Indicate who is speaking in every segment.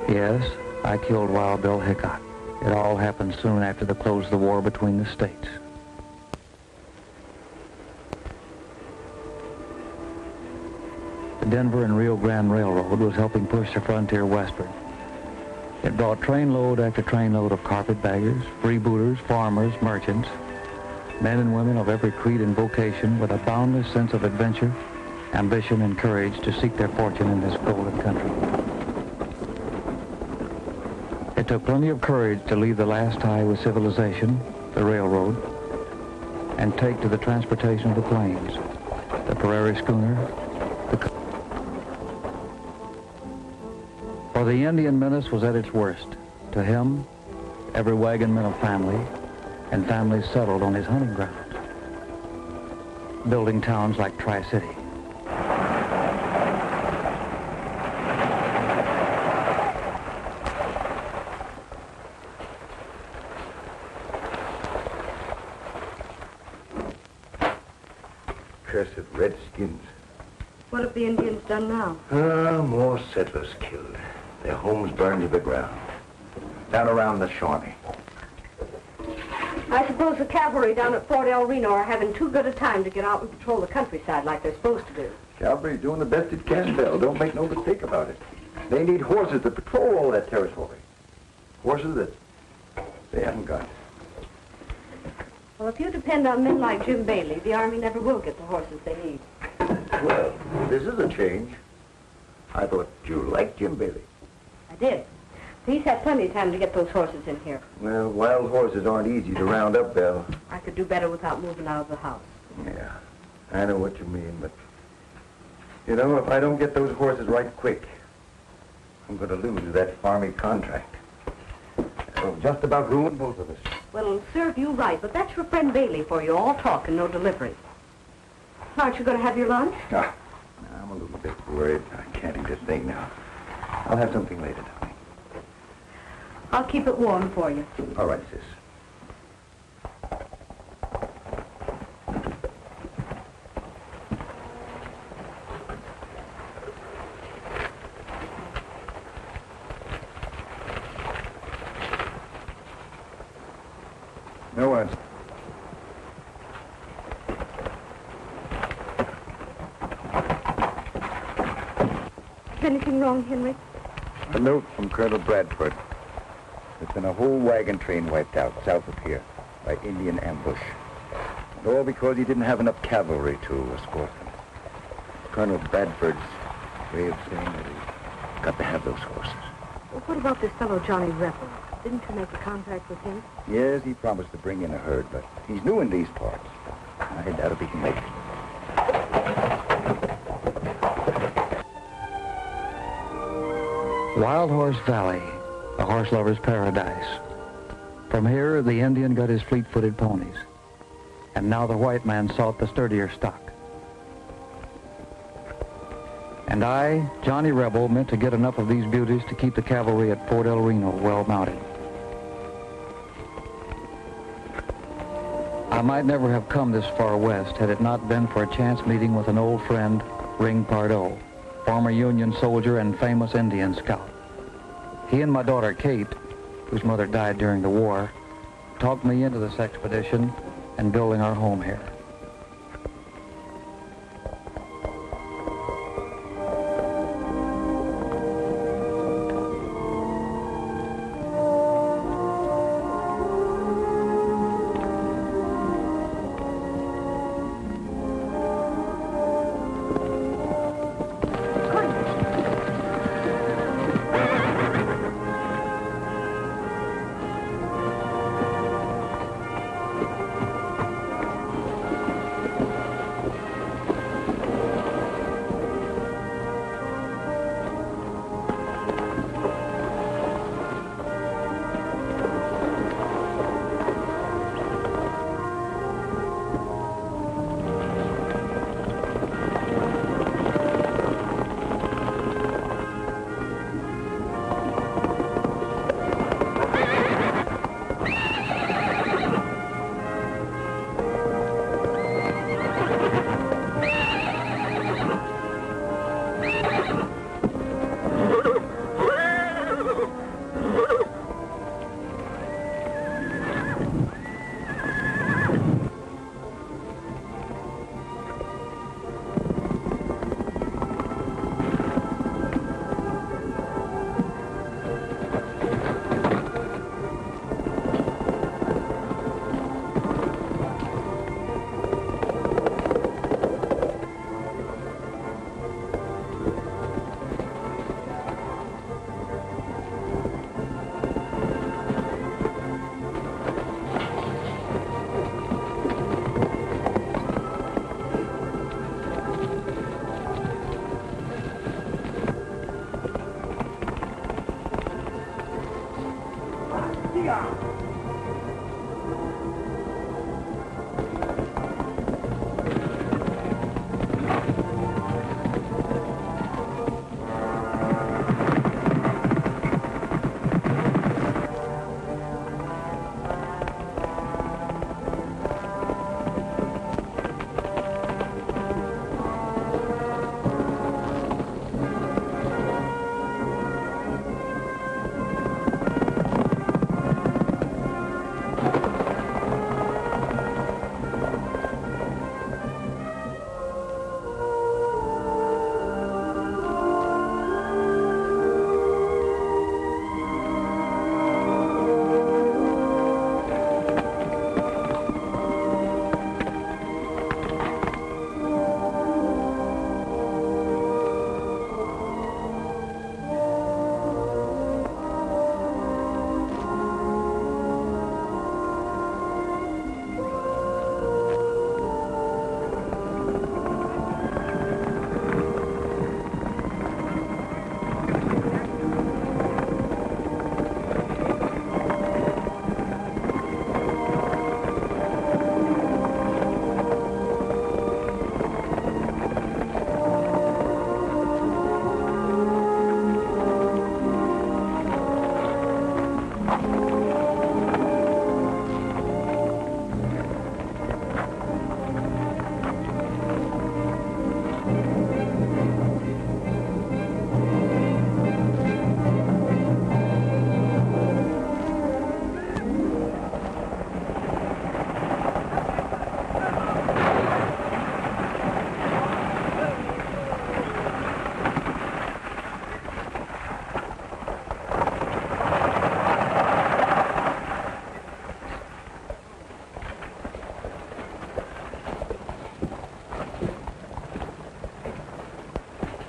Speaker 1: Yes, I killed Wild Bill Hickok. It all happened soon after the close of the war between the states. The Denver and Rio Grande Railroad was helping push the frontier westward. It brought trainload after trainload of carpetbaggers, freebooters, farmers, merchants, men and women of every creed and vocation with a boundless sense of adventure, ambition, and courage to seek their fortune in this golden country. It took plenty of courage to leave the last tie with civilization, the railroad, and take to the transportation of the plains, the prairie schooner, For the Indian menace was at its worst. To him, every wagon meant a family, and families settled on his hunting grounds, building towns like Tri-City.
Speaker 2: Cursed redskins.
Speaker 3: What have the Indians done now?
Speaker 2: More settlers killed. Their homes burned to the ground. Down around the Shawnee.
Speaker 3: I suppose the cavalry down at Fort El Reno are having too good a time to get out and patrol the countryside like they're supposed to do.
Speaker 2: Cavalry's doing the best it can, Bill. Don't make no mistake about it. They need horses to patrol all that territory. Horses that they haven't got.
Speaker 3: Well, if you depend on men like Jim Bailey, the Army never will get the horses they need.
Speaker 2: Well, this is a change. I thought you liked Jim Bailey.
Speaker 3: I did. He's had plenty of time to get those horses in here.
Speaker 2: Well, wild horses aren't easy to round up, Bill.
Speaker 3: I could do better without moving out of the house.
Speaker 2: Yeah, I know what you mean, but... You know, if I don't get those horses right quick, I'm going to lose that farming contract. It'll just about ruin both of us.
Speaker 3: Well, it'll serve you right, but that's your friend Bailey for you. All talk and no delivery. Aren't you going to have your lunch?
Speaker 2: Ah, I'm a little bit worried. I can't eat a thing now. I'll have something later, darling.
Speaker 3: I'll keep it warm for you.
Speaker 2: All right, sis. No answer.
Speaker 3: Is anything wrong, Henry?
Speaker 2: A note from Colonel Bradford. There's been a whole wagon train wiped out south of here by Indian ambush. And all because he didn't have enough cavalry to escort them. Colonel Bradford's way of saying that he's got to have those horses.
Speaker 3: Well, what about this fellow Johnny Rebel? Didn't you make a contract with him?
Speaker 2: Yes, he promised to bring in a herd, but he's new in these parts. I doubt if he can make it.
Speaker 1: Wild Horse Valley, a horse lover's paradise. From here, the Indian got his fleet-footed ponies. And now the white man sought the sturdier stock. And I, Johnny Rebel, meant to get enough of these beauties to keep the cavalry at Fort El Reno well mounted. I might never have come this far west had it not been for a chance meeting with an old friend, Ring Pardo, former Union soldier and famous Indian scout. He and my daughter Kate, whose mother died during the war, talked me into this expedition and building our home here.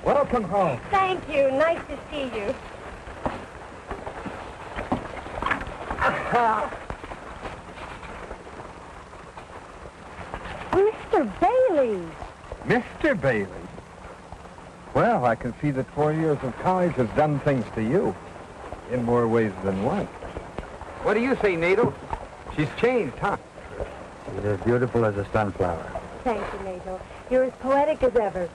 Speaker 4: Welcome home.
Speaker 3: Thank you. Nice to see you. Mr. Bailey.
Speaker 4: Mr. Bailey. Well, I can see that 4 years of college has done things to you. In more ways than one. What do you say, Nato? She's changed, huh?
Speaker 1: She's as beautiful as a sunflower.
Speaker 3: Thank you, Nato. You're as poetic as ever.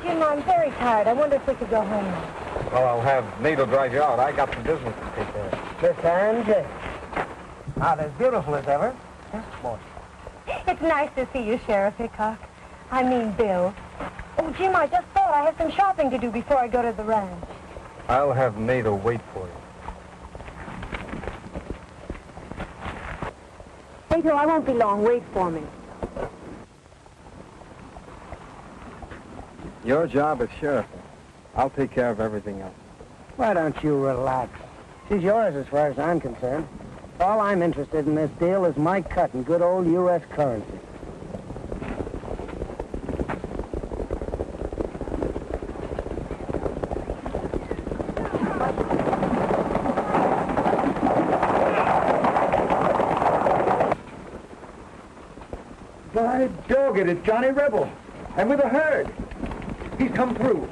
Speaker 3: Jim, I'm very tired. I wonder if we could go home now.
Speaker 4: Well, I'll have Nato drive you out. I got some business to take care of.
Speaker 5: Miss Angie. Not as beautiful as ever. Just boy.
Speaker 3: It's nice to see you, Sheriff Hickok. I mean, Bill. Oh, Jim, I just thought I have some shopping to do before I go to the ranch.
Speaker 4: I'll have Nato wait for you.
Speaker 3: Nato, I won't be long. Wait for me.
Speaker 4: Your job is sheriff. I'll take care of everything else.
Speaker 5: Why don't you relax? She's yours as far as I'm concerned. All I'm interested in this deal is my cut in good old U.S. currency.
Speaker 2: By dog it, it's Johnny Rebel. And with a herd. He's come through.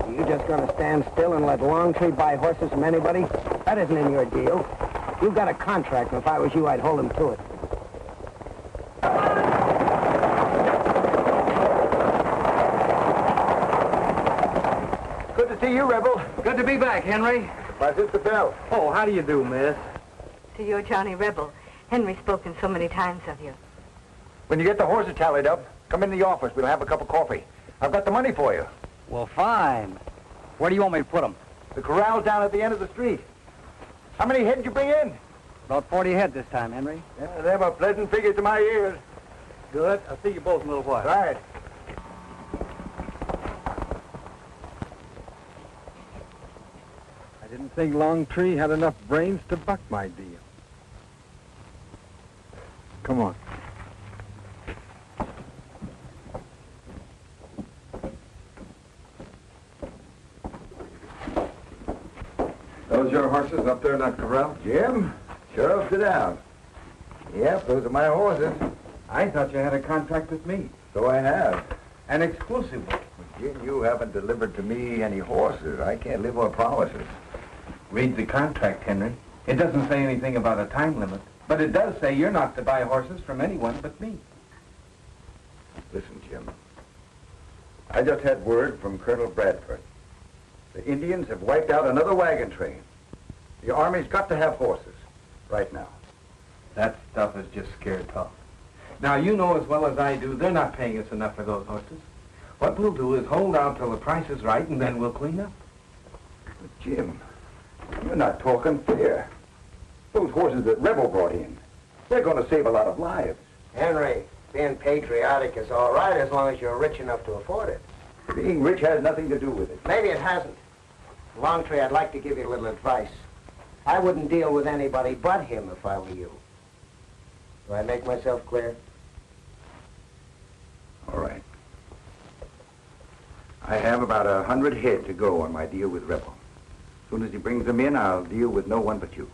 Speaker 5: You just gonna stand still and let Longtree buy horses from anybody? That isn't in your deal. You've got a contract, and if I was you, I'd hold him to it.
Speaker 2: Good to see you, Rebel.
Speaker 4: Good to be back, Henry.
Speaker 2: My sister Belle.
Speaker 4: Oh, how do you do, miss?
Speaker 3: To your Johnny Rebel. Henry's spoken so many times of you.
Speaker 2: When you get the horses tallied up, come in the office. We'll have a cup of coffee. I've got the money for you.
Speaker 5: Well, fine. Where do you want me to put them?
Speaker 2: The corral's down at the end of the street. How many head did you bring in?
Speaker 5: About 40 head this time, Henry.
Speaker 2: Yeah, they were pleasant figures to my ears.
Speaker 4: Good. I'll see you both in a little while.
Speaker 2: Right.
Speaker 4: I didn't think Longtree had enough brains to buck my deal. Come on. Those your horses up there in that corral?
Speaker 2: Jim, Sheriff, sit down. Yep, those are my horses.
Speaker 4: I thought you had a contract with me.
Speaker 2: So I have.
Speaker 4: An exclusive one.
Speaker 2: Jim, you haven't delivered to me any horses. I can't live on promises.
Speaker 4: Read the contract, Henry. It doesn't say anything about a time limit, but it does say you're not to buy horses from anyone but me.
Speaker 2: Listen, Jim. I just had word from Colonel Bradford. The Indians have wiped out another wagon train. The Army's got to have horses right now.
Speaker 4: That stuff is just scared talk. Now, you know as well as I do, they're not paying us enough for those horses. What we'll do is hold out till the price is right, and then we'll clean up.
Speaker 2: But Jim, you're not talking fair. Those horses that Rebel brought in, they're going to save a lot of lives.
Speaker 5: Henry, being patriotic is all right as long as you're rich enough to afford it.
Speaker 2: Being rich has nothing to do with it.
Speaker 5: Maybe it hasn't. Longtree, I'd like to give you a little advice. I wouldn't deal with anybody but him if I were you. Do I make myself clear?
Speaker 2: All right. I have about 100 head to go on my deal with Rebel. As soon as he brings them in, I'll deal with no one but you.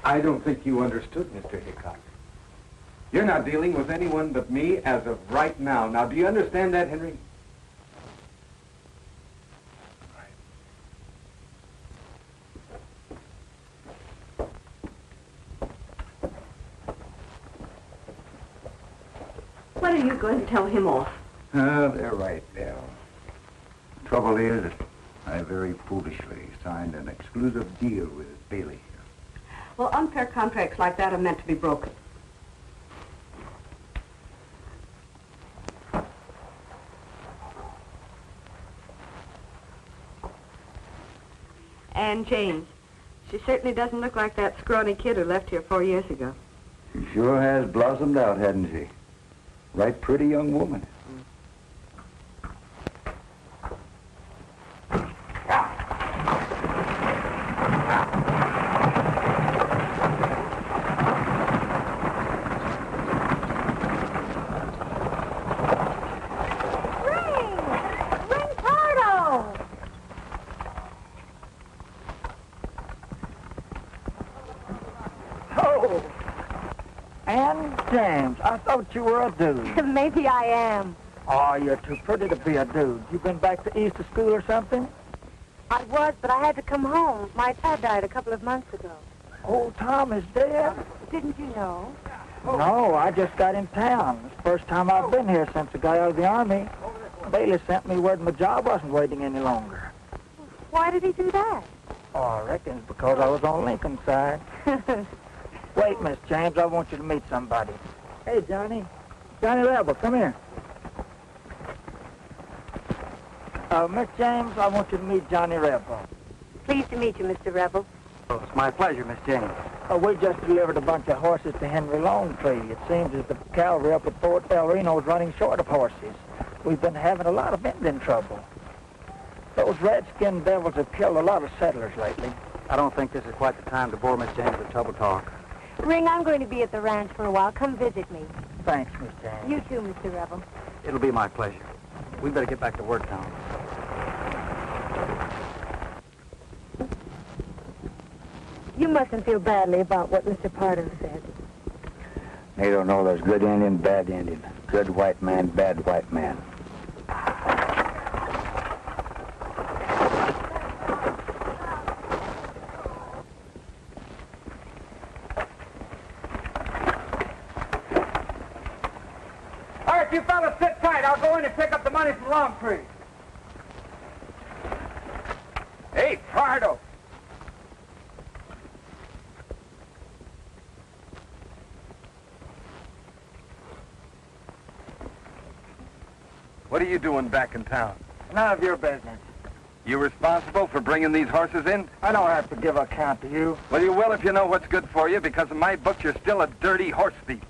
Speaker 4: I don't think you understood, Mr. Hickok. You're not dealing with anyone but me as of right now. Now, do you understand that, Henry?
Speaker 3: When are you going to tell him off?
Speaker 2: They're right, Bill. The trouble is that I very foolishly signed an exclusive deal with Bailey here.
Speaker 3: Well, unfair contracts like that are meant to be broken. And James, she certainly doesn't look like that scrawny kid who left here 4 years ago.
Speaker 2: She sure has blossomed out, hasn't she? Right pretty young woman.
Speaker 5: James, I thought you were a dude.
Speaker 3: Maybe I am.
Speaker 5: Oh, you're too pretty to be a dude. You been back to Easter school or something?
Speaker 3: I was, but I had to come home. My dad died a couple of months ago.
Speaker 5: Old Tom is dead?
Speaker 3: Didn't you know?
Speaker 5: No, I just got in town. It's the first time I've been here since I got out of the Army. Bailey sent me word my job wasn't waiting any longer.
Speaker 3: Why did he do that?
Speaker 5: Oh, I reckon it's because I was on Lincoln's side. Wait, Miss James, I want you to meet somebody. Hey, Johnny. Johnny Rebel, come here. Miss James, I want you to meet Johnny Rebel.
Speaker 3: Pleased to meet you, Mr. Rebel.
Speaker 1: Oh, it's my pleasure, Miss James.
Speaker 5: We just delivered a bunch of horses to Henry Longtree. It seems as the cavalry up at Fort El Reno is running short of horses. We've been having a lot of Indian trouble. Those redskin devils have killed a lot of settlers lately.
Speaker 1: I don't think this is quite the time to bore Miss James with trouble talk.
Speaker 3: Ring, I'm going to be at the ranch for a while. Come visit me.
Speaker 5: Thanks, Miss James.
Speaker 3: You too, Mr. Rebel.
Speaker 1: It'll be my pleasure. We better get back to work now.
Speaker 3: You mustn't feel badly about what Mr. Pardo said.
Speaker 2: They don't know there's good Indian, bad Indian. Good white man, bad white man.
Speaker 4: All right, you fellas sit tight. I'll go in and pick up the money from Longtree. Hey, Pardo. What are you doing back in town?
Speaker 5: None of your business.
Speaker 4: You responsible for bringing these horses in?
Speaker 5: I don't have to give account to you.
Speaker 4: Well, you will if you know what's good for you, because in my book, you're still a dirty horse thief.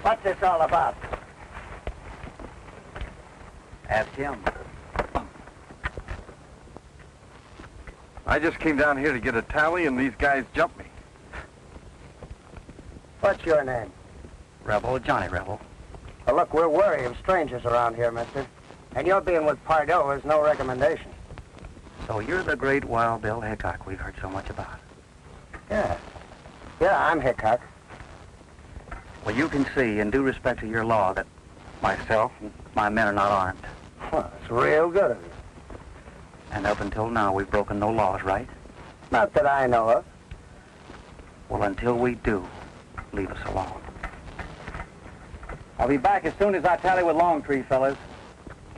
Speaker 5: What's this all about?
Speaker 1: Ask him.
Speaker 4: I just came down here to get a tally, and these guys jumped me.
Speaker 6: What's your name?
Speaker 1: Rebel, Johnny Rebel.
Speaker 6: Well, look, we're wary of strangers around here, mister. And your being with Pardo is no recommendation.
Speaker 1: So you're the great Wild Bill Hickok we've heard so much about.
Speaker 6: Yeah. Yeah, I'm Hickok.
Speaker 1: Well, you can see, in due respect to your law, that myself and my men are not armed.
Speaker 6: Well, it's real good of you.
Speaker 1: And up until now, we've broken no laws, right?
Speaker 6: Not that I know of.
Speaker 1: Well, until we do, leave us alone.
Speaker 6: I'll be back as soon as I tally with Longtree, fellas.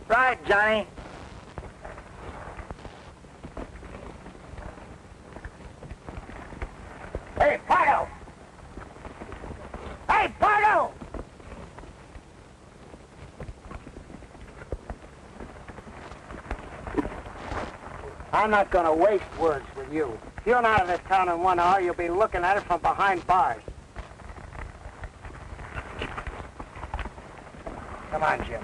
Speaker 6: Right, Johnny. Hey, Pardo! Hey, Pardo! I'm not going to waste words with you. If you're not out of this town in 1 hour, you'll be looking at it from behind bars. Come on, Jim.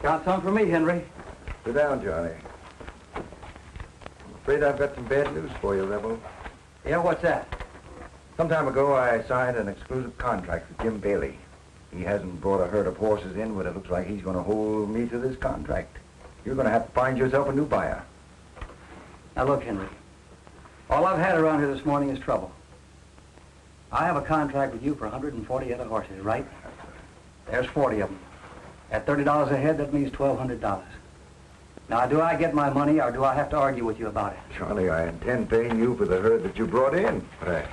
Speaker 1: Got some for me, Henry.
Speaker 2: Sit down, Johnny. I'm afraid I've got some bad news for you, Rebel.
Speaker 1: Yeah, what's that?
Speaker 2: Some time ago, I signed an exclusive contract with Jim Bailey. He hasn't brought a herd of horses in, but it looks like he's going to hold me to this contract. You're going to have to find yourself a new buyer.
Speaker 1: Now, look, Henry. All I've had around here this morning is trouble. I have a contract with you for 140 other horses, right? There's 40 of them. At $30 a head, that means $1,200. Now, do I get my money, or do I have to argue with you about it?
Speaker 2: Charlie, I intend paying you for the herd that you brought in. But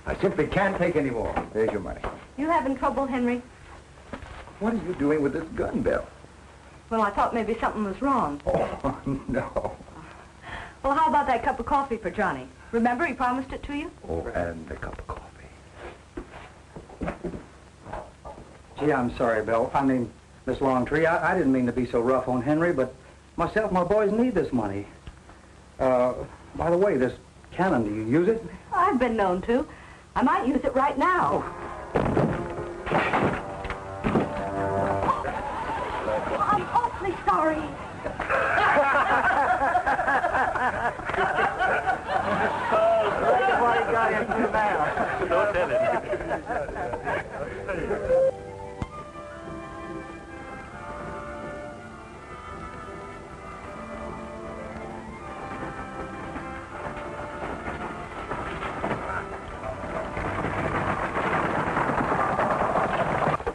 Speaker 2: I simply can't take any more. There's your money.
Speaker 3: You having trouble, Henry?
Speaker 2: What are you doing with this gun, Bill?
Speaker 3: Well, I thought maybe something was wrong.
Speaker 2: Oh, no.
Speaker 3: Well, how about that cup of coffee for Johnny? Remember, he promised it to you?
Speaker 2: Oh, and a cup of coffee.
Speaker 1: Gee, I'm sorry, Bill. I mean, Miss Longtree, I didn't mean to be so rough on Henry, but myself and my boys need this money. By the way, this cannon, do you use it?
Speaker 3: I've been known to. I might use it right now. Oh, I'm awfully sorry.
Speaker 6: What he got into now?
Speaker 4: Don't tell it.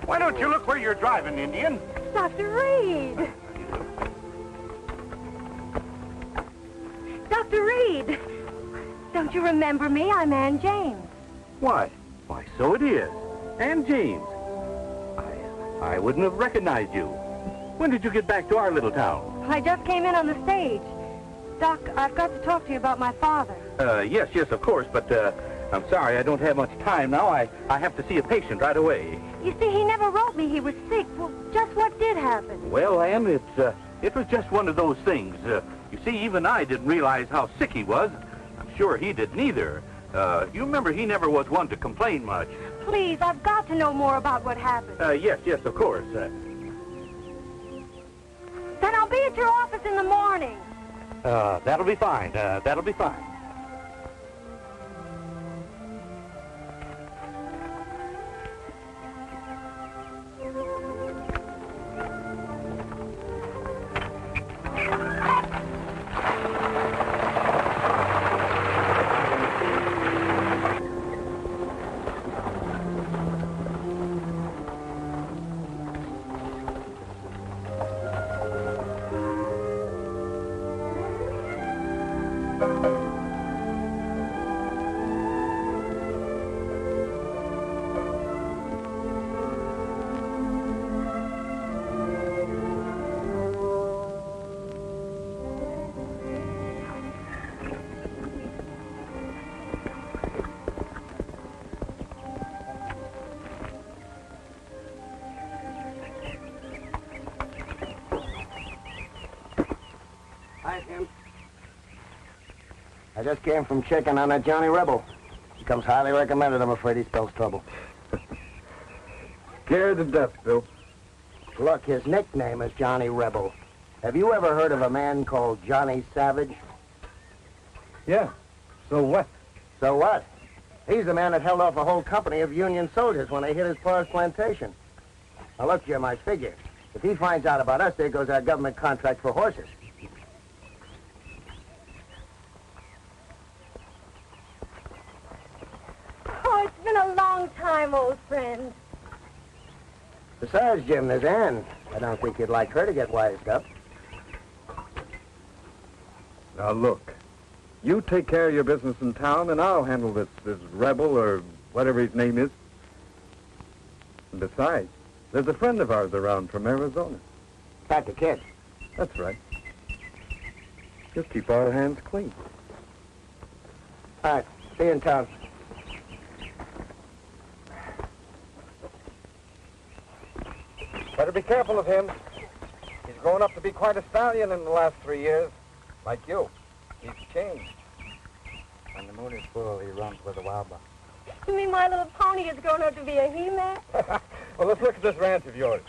Speaker 4: Why don't you look where you're driving, Indian?
Speaker 3: Dr. Reed. Dr. Reed. Don't you remember me? I'm Ann James.
Speaker 7: Why, so it is. And James. I wouldn't have recognized you. When did you get back to our little town?
Speaker 3: I just came in on the stage. Doc, I've got to talk to you about my father.
Speaker 7: Yes, of course, but I'm sorry I don't have much time now. I have to see a patient right away.
Speaker 3: You see, he never wrote me he was sick. Well, just what did happen?
Speaker 7: Well, Ann, it was just one of those things. You see, even I didn't realize how sick he was. I'm sure he didn't either. You remember he never was one to complain much.
Speaker 3: Please, I've got to know more about what happened.
Speaker 7: Yes, of course.
Speaker 3: Then I'll be at your office in the morning.
Speaker 7: That'll be fine. That'll be fine.
Speaker 6: Hi, Tim. I just came from checking on that Johnny Rebel. He comes highly recommended. I'm afraid he spells trouble.
Speaker 4: Scared to death, Bill.
Speaker 6: Look, his nickname is Johnny Rebel. Have you ever heard of a man called Johnny Savage?
Speaker 4: Yeah. So what?
Speaker 6: So what? He's the man that held off a whole company of Union soldiers when they hit his pa's plantation. Now, look, Jim, I figure. If he finds out about us, there goes our government contract for horses.
Speaker 3: Oh, it's been a long time, old friend.
Speaker 6: Besides, Jim, there's Ann. I don't think you'd like her to get wised up.
Speaker 4: Now, look. You take care of your business in town, and I'll handle this rebel or whatever his name is. And besides, there's a friend of ours around from Arizona.
Speaker 6: Back the kid.
Speaker 4: That's right. Just keep our hands clean.
Speaker 6: All right, see you in town.
Speaker 4: Better be careful of him. He's grown up to be quite a stallion in the last 3 years. Like you. He's changed.
Speaker 5: When the moon is full, he runs with the wild buck.
Speaker 3: You mean my little pony has grown up to be a he-man?
Speaker 4: Well, let's look at this ranch of yours.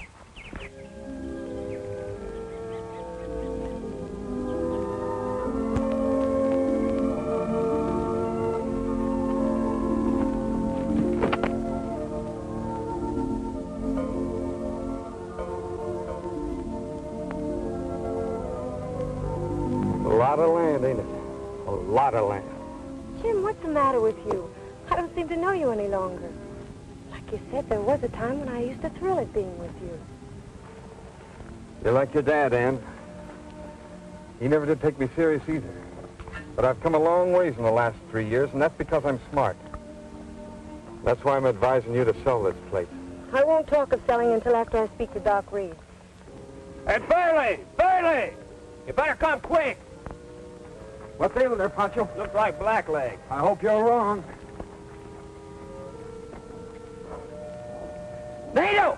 Speaker 4: A lot of land, ain't it? A lot of land.
Speaker 3: Jim, what's the matter with you? I don't seem to know you any longer. Like you said, there was a time when I used to thrill at being with you.
Speaker 4: You're like your dad, Ann. He never did take me serious either. But I've come a long ways in the last 3 years, and that's because I'm smart. That's why I'm advising you to sell this place.
Speaker 3: I won't talk of selling until after I speak to Doc Reed.
Speaker 6: Hey, Bailey! Bailey! You better come quick.
Speaker 4: What's ailing there, Pancho?
Speaker 6: Looks like blackleg.
Speaker 4: I hope you're wrong.
Speaker 6: Nato!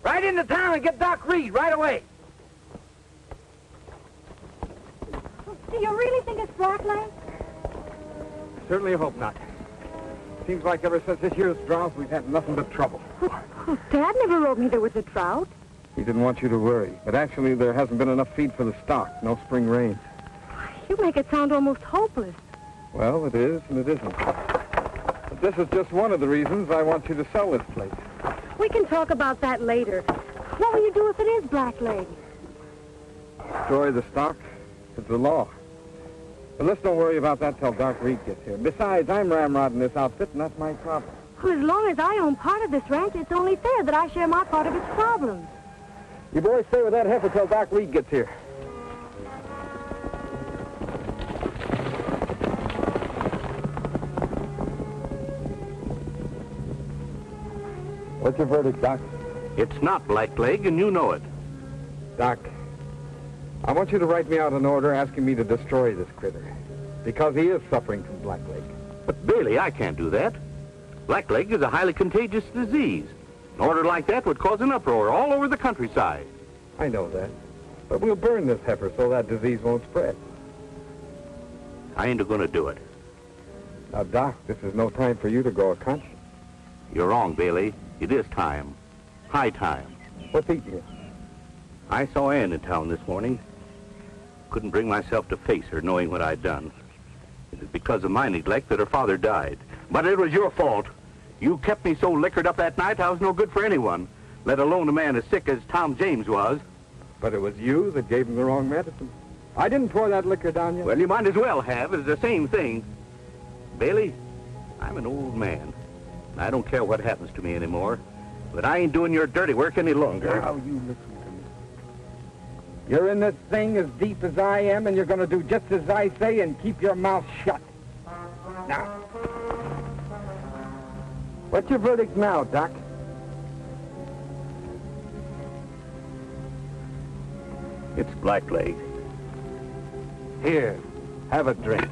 Speaker 6: Right into town and get Doc Reed right away.
Speaker 3: Do you really think it's blackleg?
Speaker 4: Certainly hope not. Seems like ever since this year's drought, we've had nothing but trouble.
Speaker 3: Oh, Dad never wrote me there was a drought.
Speaker 4: He didn't want you to worry, but actually there hasn't been enough feed for the stock. No spring rains.
Speaker 3: You make it sound almost hopeless.
Speaker 4: Well, it is and it isn't. But this is just one of the reasons I want you to sell this place.
Speaker 3: We can talk about that later. What will you do if it is blackleg?
Speaker 4: Destroy the stock? It's the law. But let's don't worry about that till Doc Reed gets here. Besides, I'm ramrodding this outfit, and that's my problem.
Speaker 3: Well, as long as I own part of this ranch, it's only fair that I share my part of its problems.
Speaker 4: You boys stay with that heifer till Doc Reed gets here. What's your verdict, Doc?
Speaker 7: It's not blackleg, and you know it.
Speaker 4: Doc, I want you to write me out an order asking me to destroy this critter. Because he is suffering from blackleg.
Speaker 7: But, Bailey, I can't do that. Blackleg is a highly contagious disease. An order like that would cause an uproar all over the countryside.
Speaker 4: I know that. But we'll burn this heifer so that disease won't spread.
Speaker 7: I ain't going to do it.
Speaker 4: Now, Doc, this is no time for you to go a conscience.
Speaker 7: You're wrong, Bailey. It is time. High time.
Speaker 4: What's eating you?
Speaker 7: I saw Ann in town this morning. Couldn't bring myself to face her knowing what I'd done. It was because of my neglect that her father died. But it was your fault. You kept me so liquored up that night I was no good for anyone, let alone a man as sick as Tom James was.
Speaker 4: But it was you that gave him the wrong medicine. I didn't pour that liquor down you.
Speaker 7: Well, you might as well have. It's the same thing. Bailey, I'm an old man. I don't care what happens to me anymore. But I ain't doing your dirty work any longer.
Speaker 4: Now, you listen to me. You're in this thing as deep as I am, and you're going to do just as I say and keep your mouth shut. Now, what's your verdict now, Doc?
Speaker 7: It's blackleg.
Speaker 4: Here, have a drink.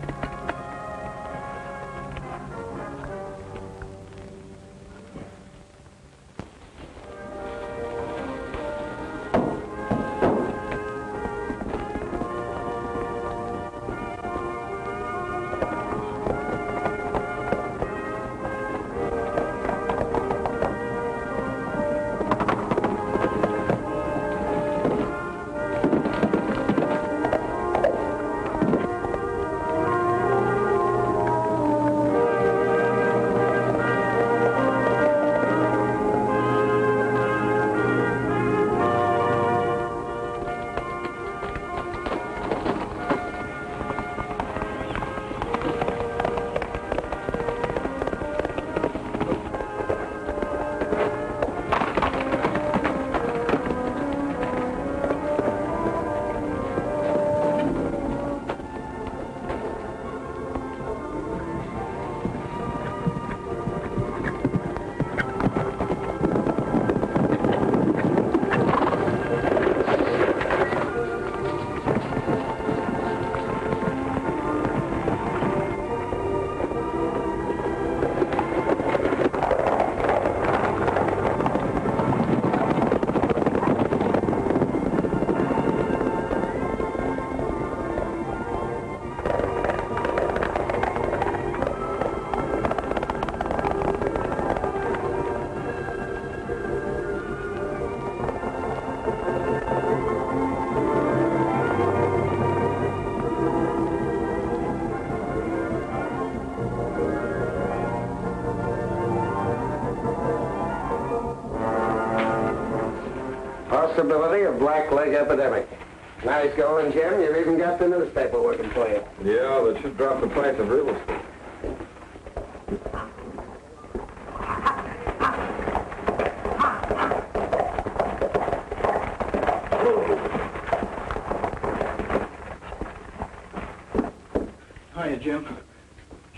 Speaker 6: possibility of black leg epidemic. Nice going, Jim. You've even got the newspaper working for you.
Speaker 4: Yeah, that should drop the price of real estate.
Speaker 8: Hiya, Jim.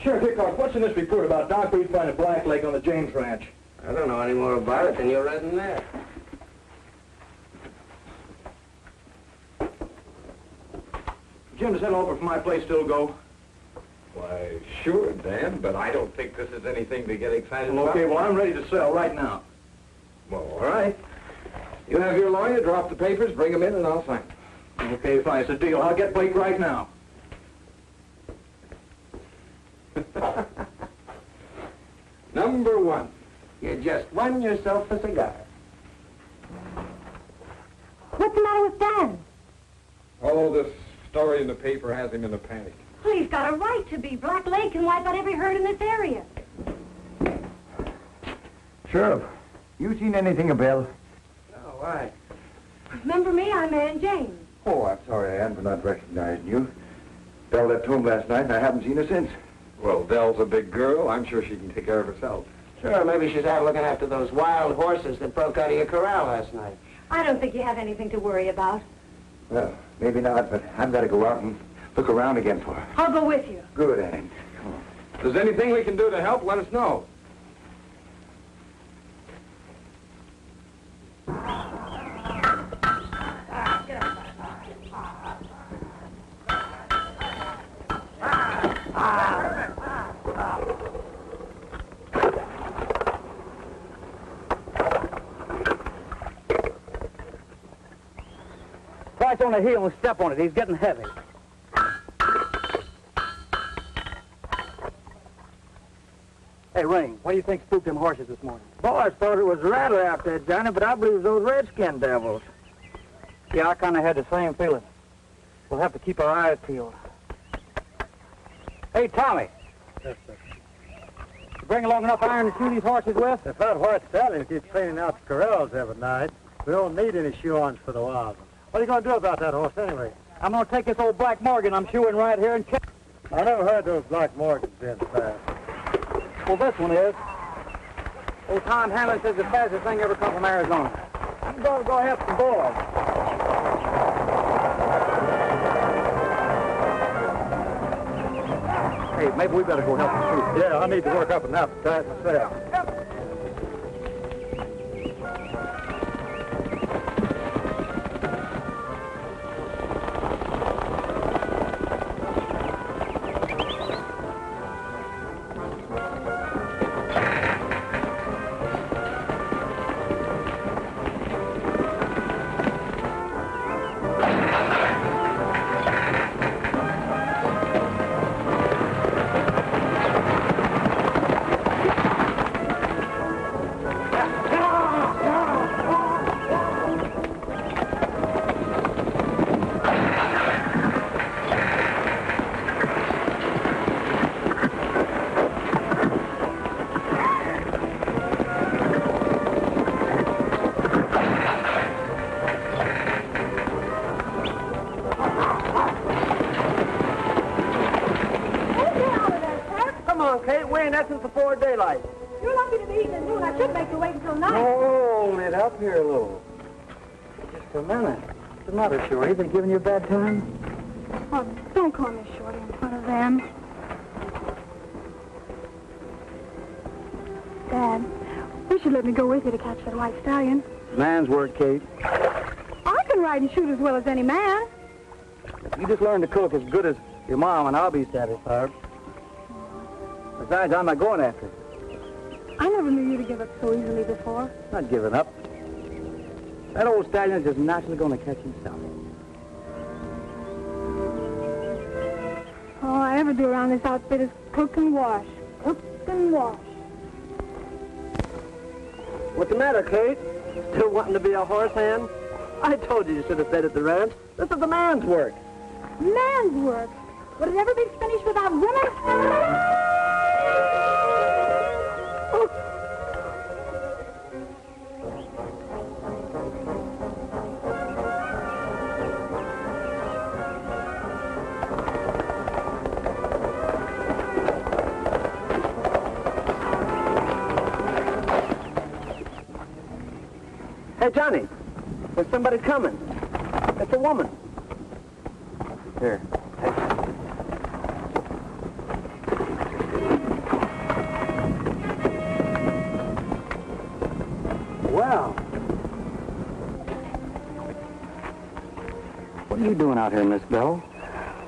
Speaker 8: Sheriff Hickok, what's in this report about Doc Reed finding a black leg on the James Ranch?
Speaker 6: I don't know any more about it than you read in there.
Speaker 8: Jim, does that offer for my place still go?
Speaker 4: Why, sure, Dan, but I don't think this is anything to get excited about.
Speaker 8: Okay, well, I'm ready to sell right now.
Speaker 4: Well, all right. You have your lawyer drop the papers, bring them in, and I'll sign them.
Speaker 8: Okay, fine. It's a deal. I'll get Blake right now.
Speaker 4: Number one.
Speaker 6: You just won yourself a cigar.
Speaker 3: What's the matter with Dan?
Speaker 4: Oh, this story in the paper has him in a panic.
Speaker 3: Well, he's got a right to be. Black Lake can wipe out every herd in this area.
Speaker 2: Sheriff, you seen anything of Bill?
Speaker 6: Oh, why?
Speaker 3: Remember me? I'm Ann James.
Speaker 2: Oh, I'm sorry, Ann, for not recognizing you. Belle left home last night, and I haven't seen her since.
Speaker 4: Well, Dell's a big girl. I'm sure she can take care of herself.
Speaker 6: Sure, maybe she's out looking after those wild horses that broke out of your corral last night.
Speaker 3: I don't think you have anything to worry about.
Speaker 2: Well, maybe not, but I've got to go out and look around again for her.
Speaker 3: I'll go with you.
Speaker 2: Good, Ann. Come on.
Speaker 4: If there's anything we can do to help, let us know.
Speaker 1: Right on the heel and step on it. He's getting heavy. Hey, Ring, what do you think spooked them horses this morning?
Speaker 5: Boys thought it was a rattler out there, Johnny, but I believe it was those redskin devils.
Speaker 1: Yeah, I kind of had the same feeling. We'll have to keep our eyes peeled. Hey, Tommy.
Speaker 9: Yes, sir.
Speaker 1: You bring along enough iron to shoe these horses with?
Speaker 9: If that white stallion keeps cleaning out the corrals every night, we don't need any shoe-ons for the wild ones. What are you going to do about that horse anyway?
Speaker 1: I'm going to take this old Black Morgan I'm shoeing right here and kick.
Speaker 9: I never heard those Black Morgans being fast.
Speaker 1: Well, this one is. Old Tom Hamlin says the fastest thing ever come from Arizona.
Speaker 5: I'm going to go help the boys.
Speaker 1: Hey, maybe we better go help them too.
Speaker 9: Yeah, I need to work up an appetite myself.
Speaker 5: Kate, we're in essence before daylight.
Speaker 3: You're lucky to be eating at noon. I should make you wait until night.
Speaker 1: Hold it up here a little. Just a minute. What's the matter, Shorty? They giving you a bad time?
Speaker 3: Oh, don't call me Shorty in front of them. Dad, you should let me go with you to catch that white stallion.
Speaker 1: Man's word, Kate.
Speaker 3: I can ride and shoot as well as any man.
Speaker 1: If you just learn to cook as good as your mom, and I'll be satisfied. Besides, I'm not going after it.
Speaker 3: I never knew you to give up so easily before.
Speaker 1: Not giving up. That old stallion is just naturally going to catch himself.
Speaker 3: All I ever do around this outfit is cook and wash. Cook and wash.
Speaker 1: What's the matter, Kate? Still wanting to be a horse hand? I told you should have stayed at the ranch. This is the man's work.
Speaker 3: Man's work? Would it ever be finished without women?
Speaker 6: Hey, Johnny, there's somebody coming. It's a woman.
Speaker 1: Here.
Speaker 6: Well,
Speaker 1: What are you doing out here, Miss Bell?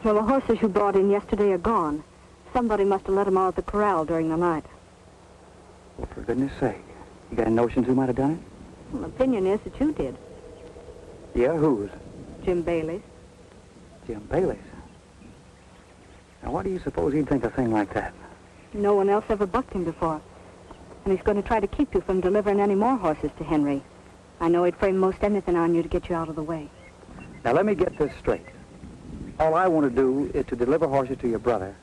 Speaker 3: Well, the horses you brought in yesterday are gone. Somebody must have let them out of the corral during the night.
Speaker 1: Well, for goodness sake. You got any notions who might have done it?
Speaker 3: Well, the opinion is that you did.
Speaker 1: Yeah, whose?
Speaker 3: Jim Bailey's.
Speaker 1: Jim Bailey's. Now, why do you suppose he'd think a thing like that?
Speaker 3: No one else ever bucked him before. And he's going to try to keep you from delivering any more horses to Henry. I know he'd frame most anything on you to get you out of the way.
Speaker 1: Now, let me get this straight. All I want to do is to deliver horses to your brother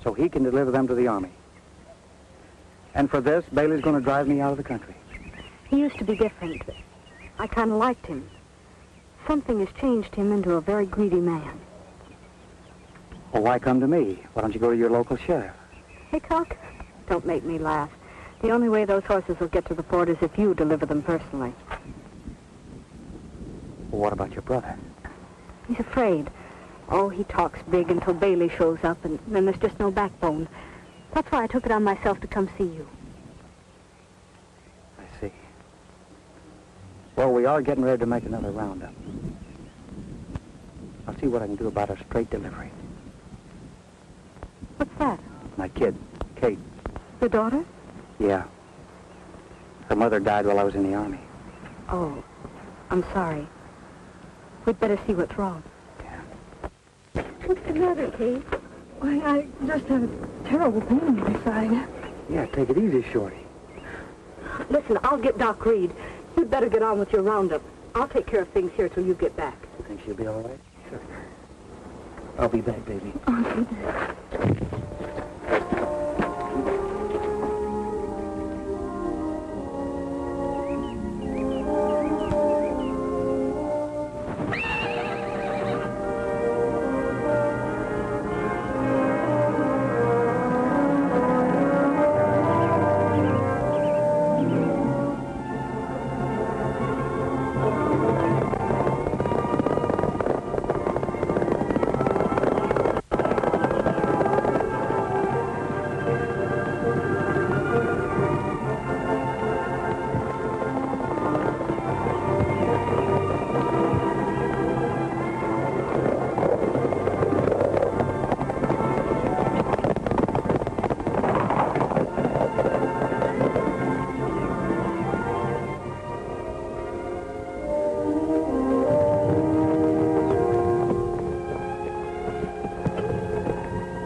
Speaker 1: so he can deliver them to the Army. And for this, Bailey's going to drive me out of the country.
Speaker 3: He used to be different. I kind of liked him. Something has changed him into a very greedy man.
Speaker 1: Well, why come to me? Why don't you go to your local sheriff?
Speaker 3: Hickok, don't make me laugh. The only way those horses will get to the fort is if you deliver them personally.
Speaker 1: Well, what about your brother?
Speaker 3: He's afraid. Oh, he talks big until Bailey shows up, and then there's just no backbone. That's why I took it on myself to come see you.
Speaker 1: I see. Well, we are getting ready to make another roundup. I'll see what I can do about a straight delivery.
Speaker 3: What's that?
Speaker 1: My kid, Kate.
Speaker 3: Your daughter?
Speaker 1: Yeah. Her mother died while I was in the Army.
Speaker 3: Oh, I'm sorry. We'd better see what's wrong.
Speaker 1: Yeah.
Speaker 3: What's the matter, Kate? Why, I just have a terrible pain in my side.
Speaker 1: Yeah, take it easy, Shorty.
Speaker 3: Listen, I'll get Doc Reed. You'd better get on with your roundup. I'll take care of things here till you get back.
Speaker 1: You think she'll be all right? Sure. I'll be back, baby.
Speaker 3: Okay.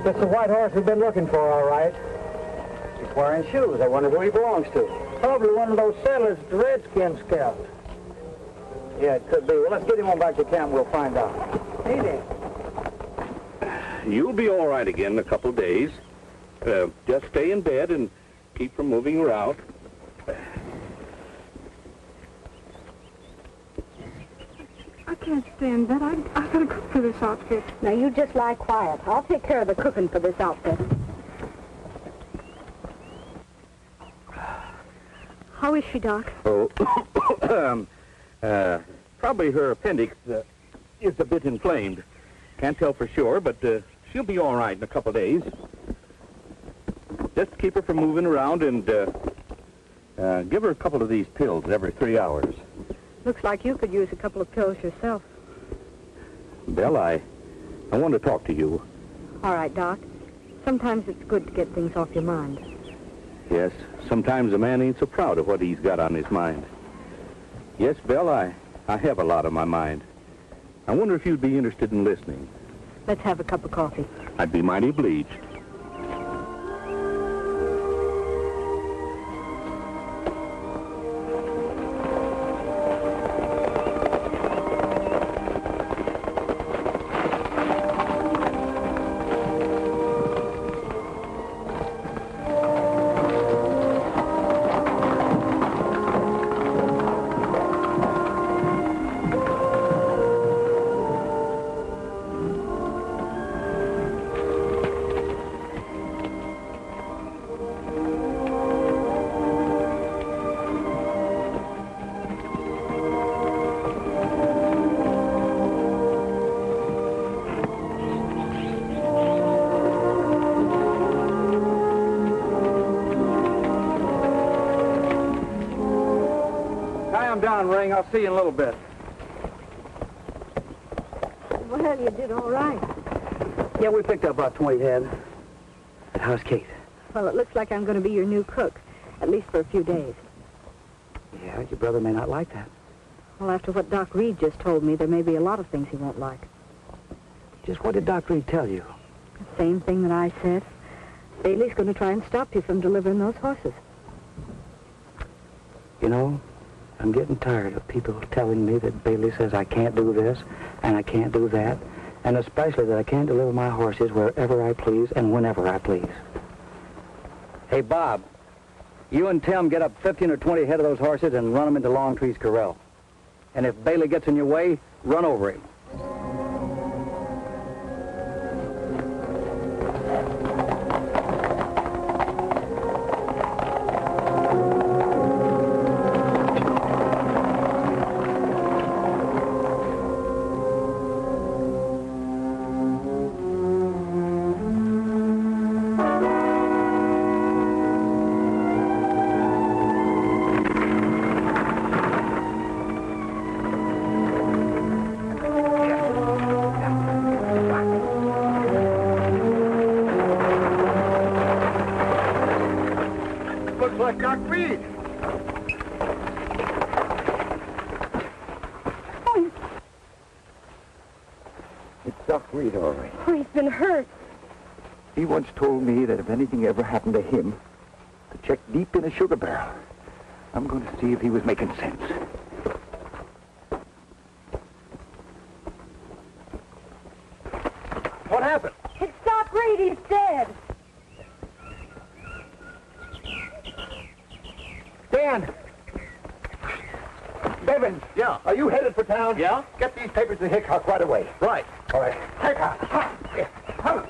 Speaker 9: That's the white horse we've been looking for, all right.
Speaker 1: He's wearing shoes. I wonder who he belongs to.
Speaker 5: Probably one of those settlers the Redskins scalped.
Speaker 1: Yeah, it could be. Well, let's get him on back to camp and we'll find out.
Speaker 5: Hey there.
Speaker 7: You'll be all right again in a couple of days. Just stay in bed and keep from moving around.
Speaker 3: I can't stay in bed. I gotta cook for this outfit. Now, you just lie quiet. I'll take care of the cooking for this outfit. How is she, Doc?
Speaker 7: Oh, probably her appendix is a bit inflamed. Can't tell for sure, but she'll be all right in a couple of days. Just keep her from moving around and give her a couple of these pills every 3 hours.
Speaker 3: Looks like you could use a couple of pills yourself.
Speaker 7: Belle, I want to talk to you.
Speaker 3: All right, Doc. Sometimes it's good to get things off your mind.
Speaker 7: Yes, sometimes a man ain't so proud of what he's got on his mind. Yes, Belle, I have a lot on my mind. I wonder if you'd be interested in listening.
Speaker 3: Let's have a cup of coffee.
Speaker 7: I'd be mighty obliged.
Speaker 4: I'm down, Ring. I'll see you in a little bit.
Speaker 3: Well, you did all right.
Speaker 10: Yeah, we picked up about 20 head. How's Kate?
Speaker 3: Well, it looks like I'm going to be your new cook, at least for a few days.
Speaker 10: Yeah, your brother may not like that.
Speaker 3: Well, after what Doc Reed just told me, there may be a lot of things he won't like.
Speaker 10: Just what did Doc Reed tell you?
Speaker 3: The same thing that I said. Bailey's going to try and stop you from delivering those horses.
Speaker 10: You know, I'm getting tired of people telling me that Bailey says I can't do this and I can't do that, and especially that I can't deliver my horses wherever I please and whenever I please. Hey, Bob, you and Tim get up 15 or 20 head of those horses and run them into Longtree's corral. And if Bailey gets in your way, run over him.
Speaker 4: Looks like Doc Reed.
Speaker 2: It's Doc Reed, all right.
Speaker 3: Oh, he's been hurt.
Speaker 2: He once told me that if anything ever happened to him, to check deep in a sugar barrel. I'm going to see if he was making sense.
Speaker 4: What happened?
Speaker 3: It's Doc Reed. He's dead.
Speaker 4: Dan!
Speaker 2: Bevins!
Speaker 4: Yeah?
Speaker 2: Are you headed for town?
Speaker 4: Yeah?
Speaker 2: Get these papers to Hickok right away.
Speaker 4: Right.
Speaker 2: All right. Hickok! Ha! Yeah. Come.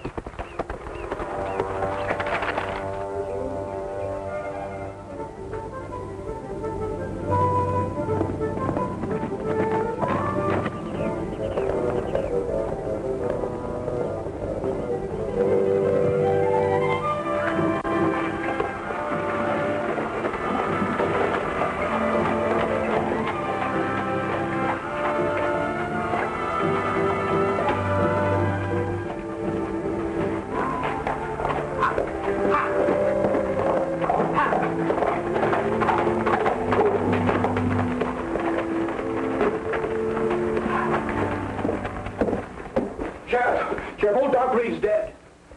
Speaker 8: Sheriff, old Doc Reed's dead.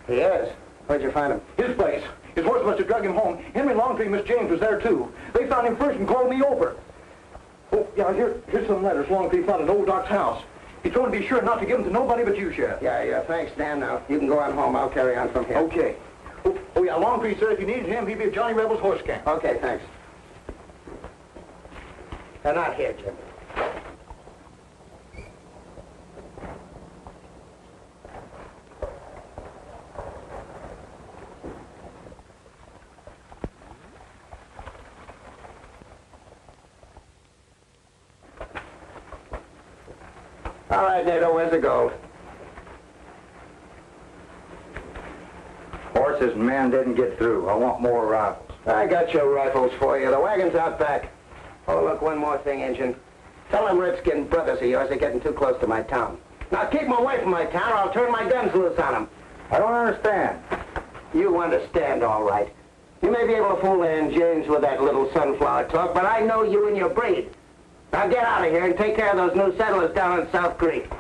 Speaker 6: He is. Where'd you find him?
Speaker 8: His place. His horse must have drug him home. Henry Longtree and Miss James was there, too. They found him first and called me over. Oh, yeah, here's some letters Longtree found at old Doc's house. He told me to be sure not to give them to nobody but you, Sheriff.
Speaker 6: Yeah, thanks, Dan. Now, you can go on home. I'll carry on from here.
Speaker 8: Okay. Oh, yeah, Longtree said if you needed him, he'd be at Johnny Rebel's horse camp.
Speaker 6: Okay, thanks. They're not here, Jim. All right, Nato, where's the gold?
Speaker 10: Horses and men didn't get through. I want more rifles.
Speaker 6: I got your rifles for you. The wagon's out back. Oh, look, one more thing, Injun. Tell them redskin brothers of yours are getting too close to my town. Now, keep them away from my town or I'll turn my guns loose on them.
Speaker 10: I don't understand.
Speaker 6: You understand, all right. You may be able to fool Ann James with that little sunflower talk, but I know you and your breed. Now get out of here and take care of those new settlers down in South Creek.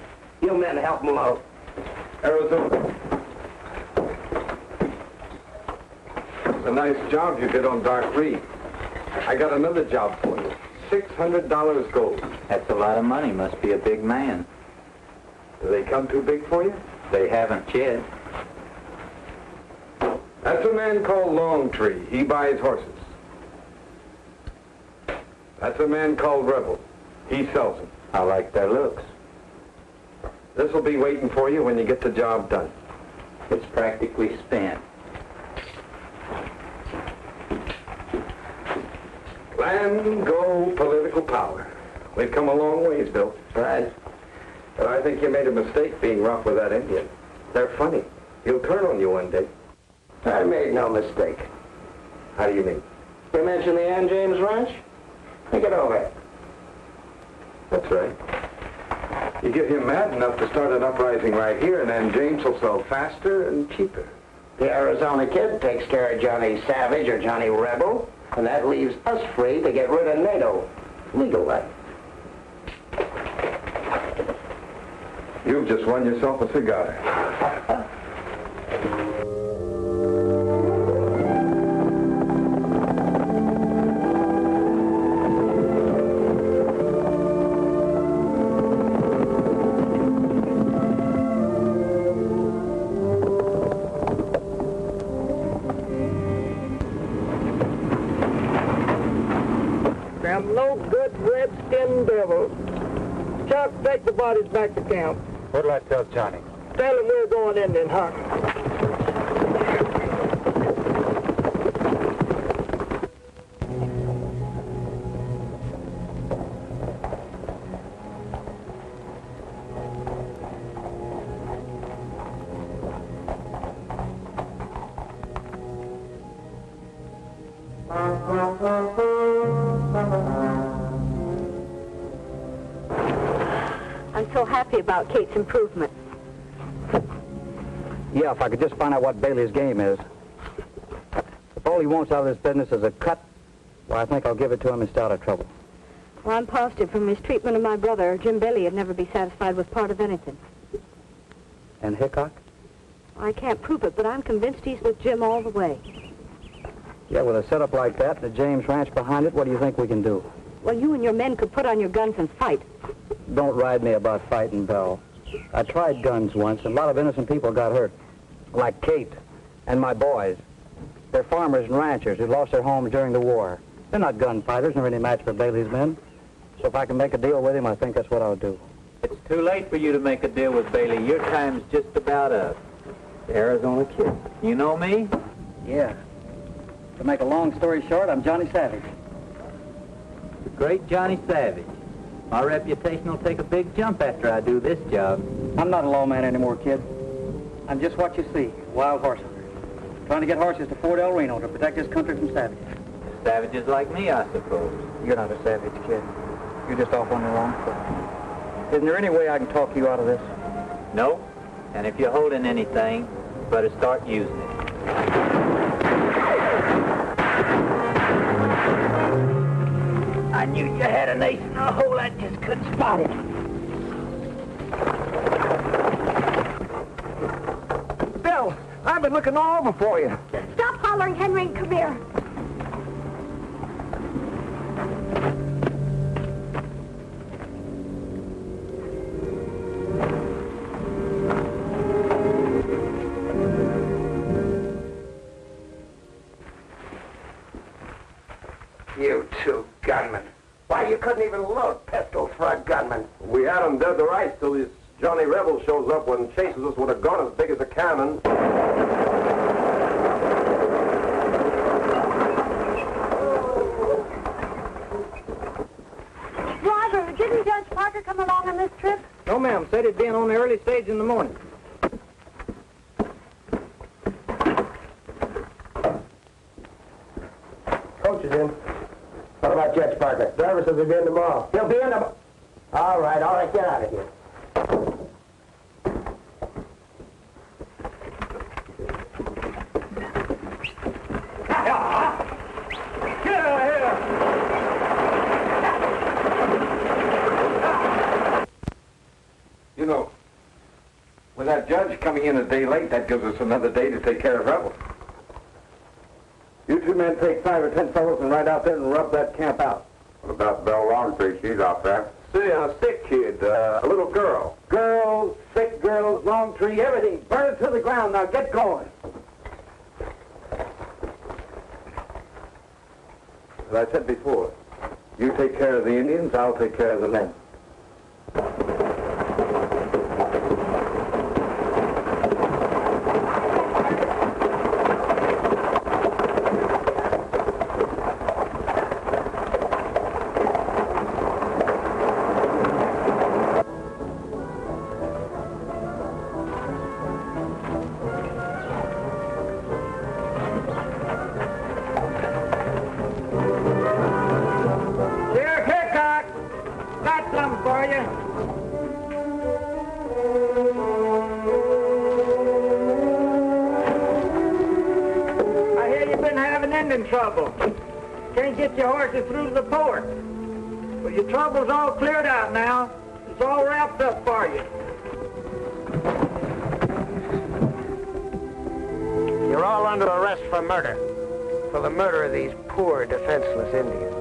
Speaker 6: You men help them load.
Speaker 4: Arizona. It's a nice job you did on Doc Reed. I got another job for you. $600 gold.
Speaker 11: That's a lot of money. Must be a big man.
Speaker 4: Do they come too big for you?
Speaker 11: They haven't yet.
Speaker 4: That's a man called Longtree. He buys horses. That's a man called Rebel. He sells them.
Speaker 11: I like their looks.
Speaker 4: This will be waiting for you when you get the job done.
Speaker 11: It's practically spent.
Speaker 4: Land, go, political power. We've come a long ways, Bill.
Speaker 6: Right.
Speaker 4: But I think you made a mistake being rough with that Indian. They're funny. He'll turn on you one day.
Speaker 6: I made no mistake.
Speaker 4: How do you mean?
Speaker 6: You mentioned the Ann James Ranch? Think it over.
Speaker 4: That's right. You get him mad enough to start an uprising right here, and then James will sell faster and cheaper.
Speaker 6: The Arizona kid takes care of Johnny Savage or Johnny Rebel, and that leaves us free to get rid of NATO. Legal way.
Speaker 4: You've just won yourself a cigar.
Speaker 5: Them no good red-skinned devils. Chuck, take the bodies back to camp.
Speaker 9: What'll I tell Johnny?
Speaker 5: Tell him we're going Indian hunting.
Speaker 3: I'm so happy about Kate's improvement.
Speaker 10: Yeah, if I could just find out what Bailey's game is. If all he wants out of this business is a cut, well, I think I'll give it to him and stay out of trouble.
Speaker 3: Well, I'm positive from his treatment of my brother, Jim Bailey would never be satisfied with part of anything.
Speaker 10: And Hickok?
Speaker 3: I can't prove it, but I'm convinced he's with Jim all the way.
Speaker 10: Yeah, with a setup like that and the James Ranch behind it, what do you think we can do?
Speaker 3: Well, you and your men could put on your guns and fight.
Speaker 10: Don't ride me about fighting, Belle. I tried guns once, and a lot of innocent people got hurt. Like Kate and my boys. They're farmers and ranchers who lost their homes during the war. They're not gunfighters nor any match for Bailey's men. So if I can make a deal with him, I think that's what I'll do.
Speaker 11: It's too late for you to make a deal with Bailey. Your time's just about up. Arizona kid. You know me?
Speaker 10: Yeah. To make a long story short, I'm Johnny Savage.
Speaker 11: The great Johnny Savage. My reputation will take a big jump after I do this job.
Speaker 10: I'm not a lawman anymore, kid. I'm just what you see, wild horse hunter. Trying to get horses to Fort El Reno to protect this country from savages.
Speaker 11: Savages like me, I suppose.
Speaker 10: You're not a savage, kid. You're just off on the wrong foot. Isn't there any way I can talk you out of this?
Speaker 11: No. And if you're holding anything, you better start using it.
Speaker 5: I knew you had an ace in the hole. I just couldn't spot it. Bill, I've been looking all over for you.
Speaker 3: Stop hollering, Henry, and come here.
Speaker 6: You two gunmen. Why, you couldn't even load pistols for a gunman.
Speaker 4: We had him dead to rights till this Johnny Rebel shows up and chases us with a gun as big as a cannon.
Speaker 3: Driver, didn't Judge Parker come along on this trip?
Speaker 5: No, ma'am. Said he'd be in on the early stage in the morning.
Speaker 6: Coach is in. What about Judge Parker? Driver says he'll be in tomorrow. He'll be in tomorrow. All right, get out of here.
Speaker 5: Get out of here!
Speaker 4: You know, with that judge coming in a day late, that gives us another day to take care of Rebel. You two men take 5 or 10 fellows and ride out there and rub that camp out.
Speaker 7: What about Belle Longtree? She's out there.
Speaker 4: See, a sick kid, a little girl.
Speaker 5: Girls, sick girls, Longtree, everything. Burn it to the ground. Now get going.
Speaker 4: As I said before, you take care of the Indians, I'll take care of the men.
Speaker 5: Sheriff Hickok, that's trouble. Can't get your horses through to the port. Well, your trouble's all cleared out now. It's all wrapped up for you.
Speaker 6: You're all under arrest for murder. For the murder of these poor, defenseless Indians.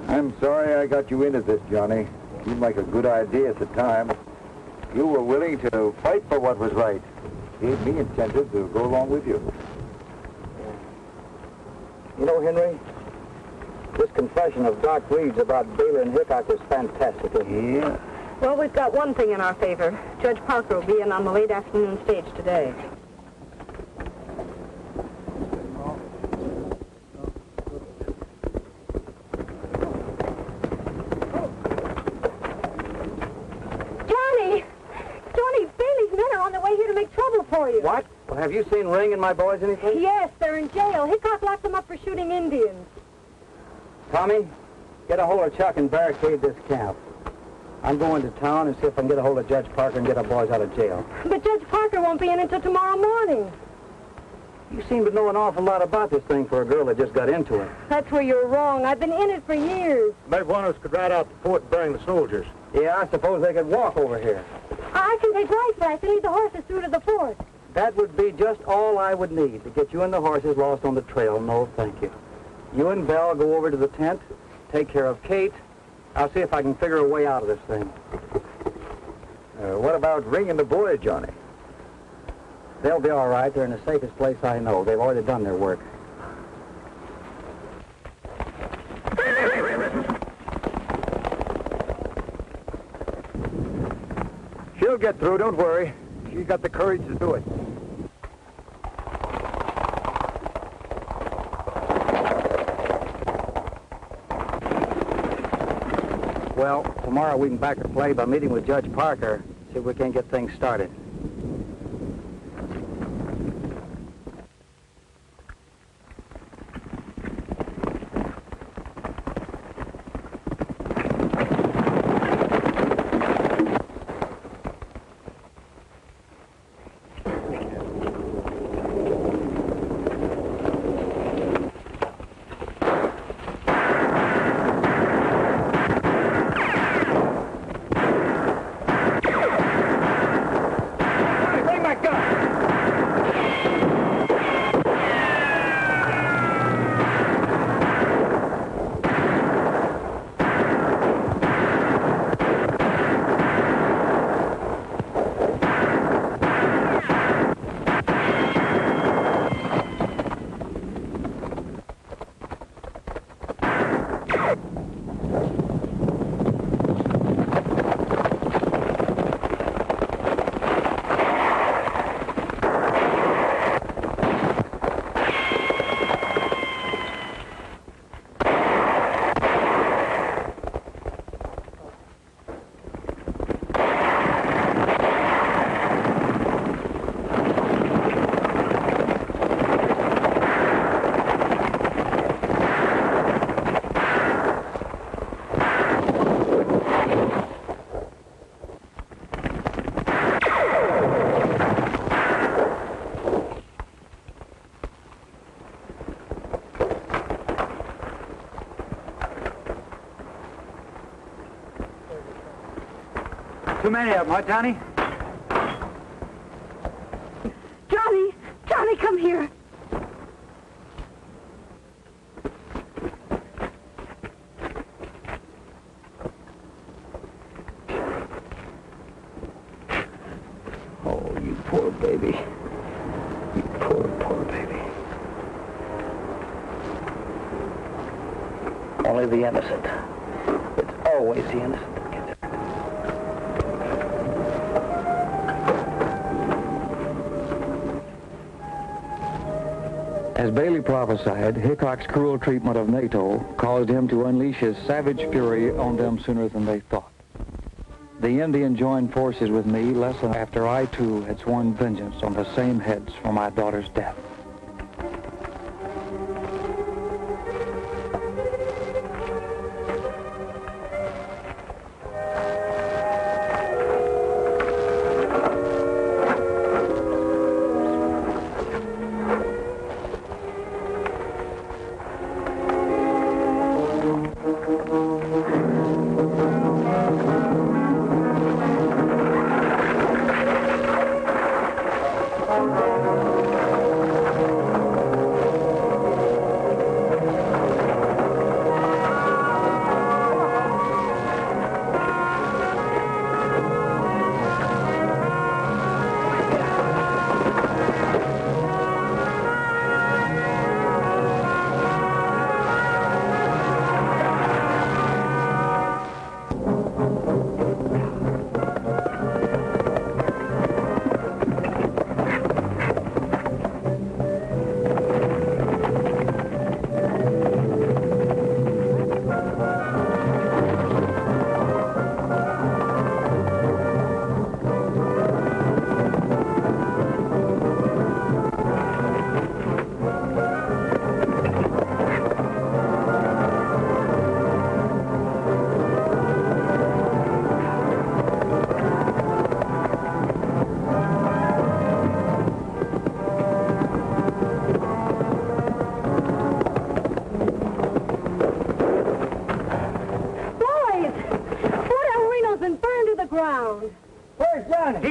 Speaker 2: I'm sorry I got you into this, Johnny. Seemed like a good idea at the time. You were willing to fight for what was right. Gave me incentive to go along with you.
Speaker 10: You know, Henry, this confession of Doc Reed's about Bailey and Hickok is fantastic, isn't it?
Speaker 2: Yeah.
Speaker 3: Well, we've got one thing in our favor. Judge Parker will be in on the late afternoon stage today.
Speaker 10: What? Well, have you seen Ring and my boys anything?
Speaker 3: Yes, they're in jail. Hickok locked them up for shooting Indians.
Speaker 10: Tommy, get a hold of Chuck and barricade this camp. I'm going to town and see if I can get a hold of Judge Parker and get our boys out of jail.
Speaker 3: But Judge Parker won't be in until tomorrow morning.
Speaker 10: You seem to know an awful lot about this thing for a girl that just got into it.
Speaker 3: That's where you're wrong. I've been in it for years.
Speaker 9: Maybe one of us could ride out to Fort and bring the soldiers.
Speaker 10: Yeah, I suppose they could walk over here.
Speaker 3: I can take life flights and lead the horses through to the fort.
Speaker 10: That would be just all I would need to get you and the horses lost on the trail. No, thank you. You and Belle go over to the tent, take care of Kate. I'll see if I can figure a way out of this thing.
Speaker 2: What about Ring and the boys, Johnny?
Speaker 10: They'll be all right. They're in the safest place I know. They've already done their work.
Speaker 2: She'll get through, don't worry. She's got the courage to do it.
Speaker 10: Well, tomorrow we can back our play by meeting with Judge Parker, see if we can't get things started.
Speaker 4: Too many of them, huh, Johnny?
Speaker 3: Johnny! Johnny, come here.
Speaker 10: Oh, you poor baby. You poor baby. Only the innocent. It's always the innocent.
Speaker 1: As Bailey prophesied, Hickok's cruel treatment of NATO caused him to unleash his savage fury on them sooner than they thought. The Indian joined forces with me less than after I, too, had sworn vengeance on the same heads for my daughter's death.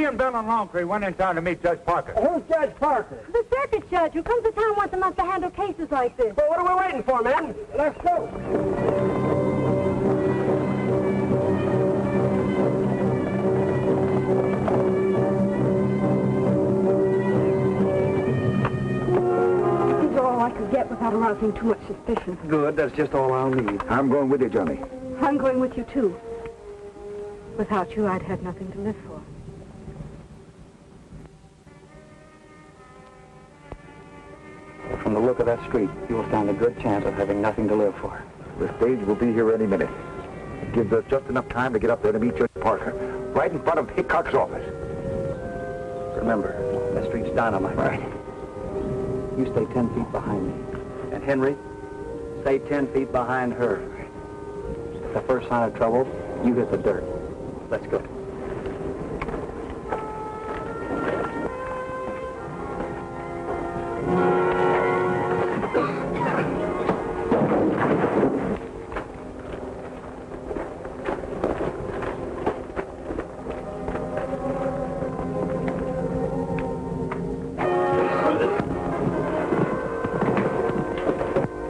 Speaker 4: Me and Bill and Longtree went in town to meet Judge Parker.
Speaker 9: Who's Judge Parker?
Speaker 3: The circuit judge who comes to town once a month to handle cases like this.
Speaker 9: Well, what are we waiting for, man? Let's go.
Speaker 3: These are all I could get without arousing too much suspicion.
Speaker 10: Good, that's just all I'll need.
Speaker 2: I'm going with you, Johnny.
Speaker 3: I'm going with you, too. Without you, I'd have nothing to live for.
Speaker 10: From the look of that street, you'll stand a good chance of having nothing to live for.
Speaker 2: The stage will be here any minute. It gives us just enough time to get up there to meet Judge Parker, right in front of Hickok's office.
Speaker 10: Remember, that street's dynamite.
Speaker 2: Right.
Speaker 10: You stay 10 feet behind me. And Henry, stay 10 feet behind her. At the first sign of trouble, you hit the dirt. Let's go.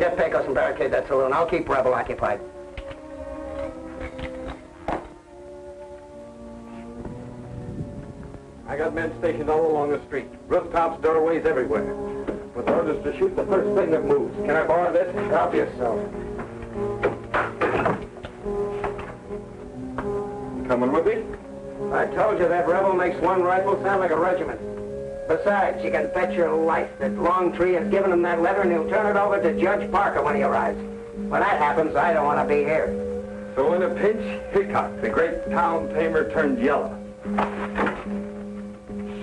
Speaker 6: Get Pecos and barricade that saloon. I'll keep Rebel occupied.
Speaker 4: I got men stationed all along the street. Rooftops, doorways, everywhere. With orders to shoot the first thing that moves. Can I borrow this?
Speaker 6: Help yourself.
Speaker 4: Coming with me?
Speaker 6: I told you that Rebel makes one rifle sound like a regiment. Besides, you can bet your life that Longtree has given him that letter and he'll turn it over to Judge Parker when he arrives. When that happens, I don't want to be here.
Speaker 4: So in a pinch, Hickok, the great town tamer, turned yellow.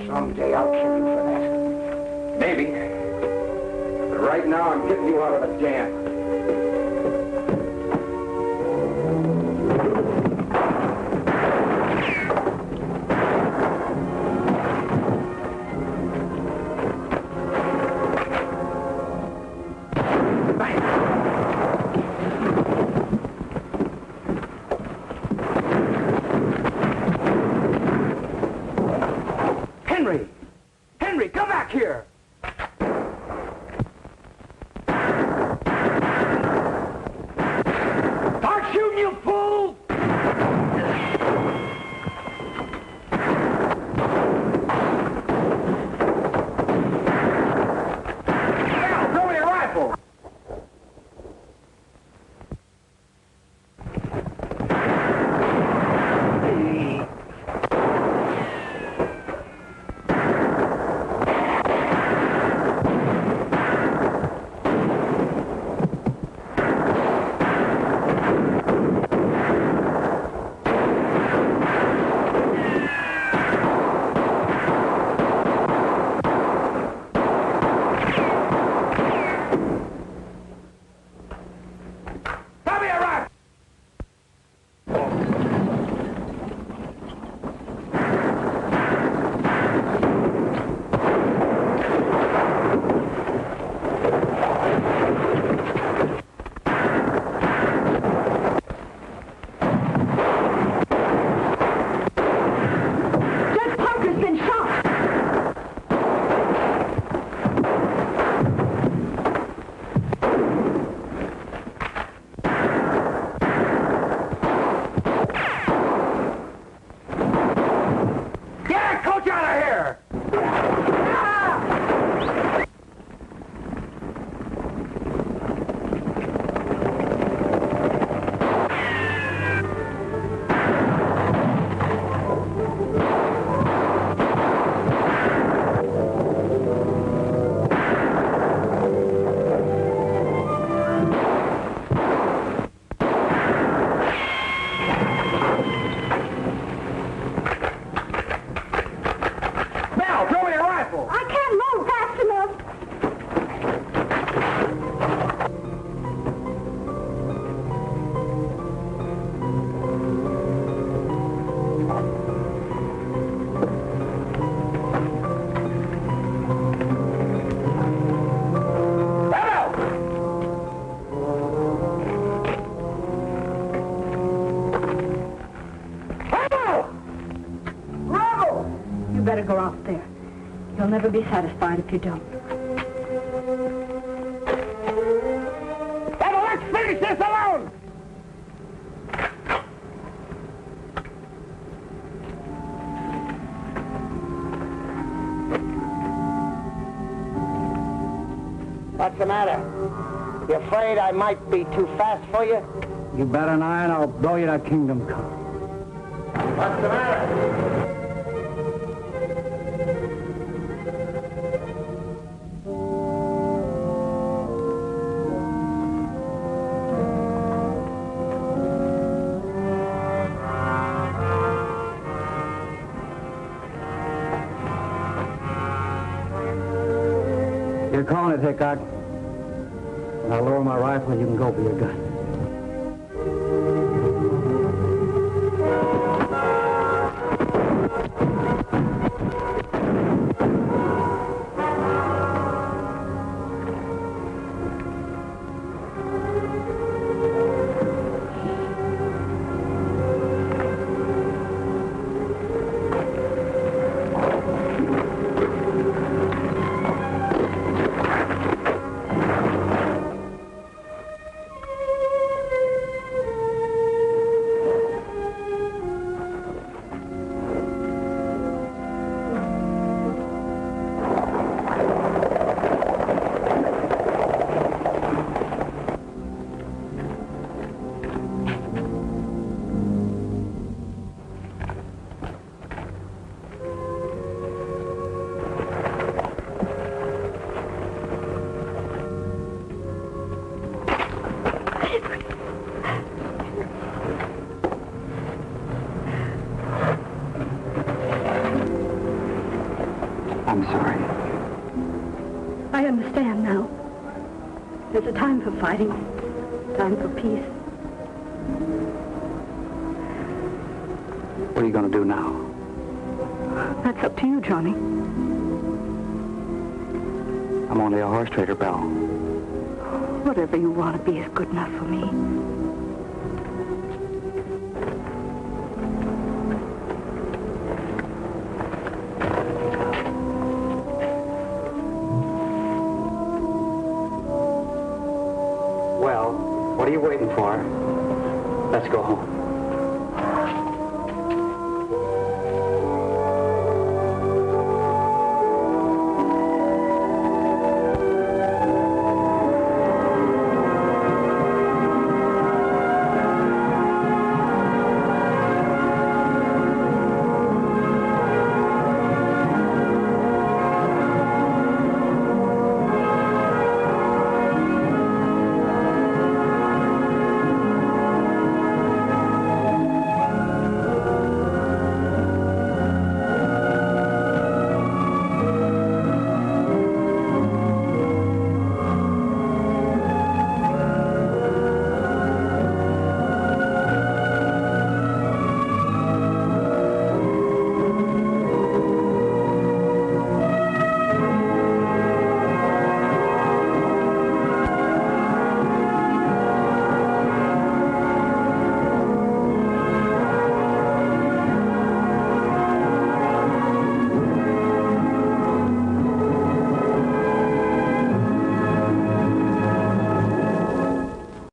Speaker 6: Someday I'll kill you for that.
Speaker 4: Maybe. But right now, I'm getting you out of the jam.
Speaker 6: Henry! Henry, come back here!
Speaker 3: never be satisfied if you don't.
Speaker 6: Then let's finish this alone! What's the matter? You afraid I might be too fast for you?
Speaker 10: You bet an eye and I'll blow you to kingdom come.
Speaker 6: What's the matter?
Speaker 10: You're calling it, Hickok. When I lower my rifle, you can go for your gun. I'm sorry.
Speaker 3: I understand now. There's a time for fighting, time for peace.
Speaker 10: What are you going to do now?
Speaker 3: That's up to you, Johnny.
Speaker 10: I'm only a horse trader, Belle.
Speaker 3: Whatever you want to be is good enough for me.
Speaker 10: Well, what are you waiting for? Let's go home.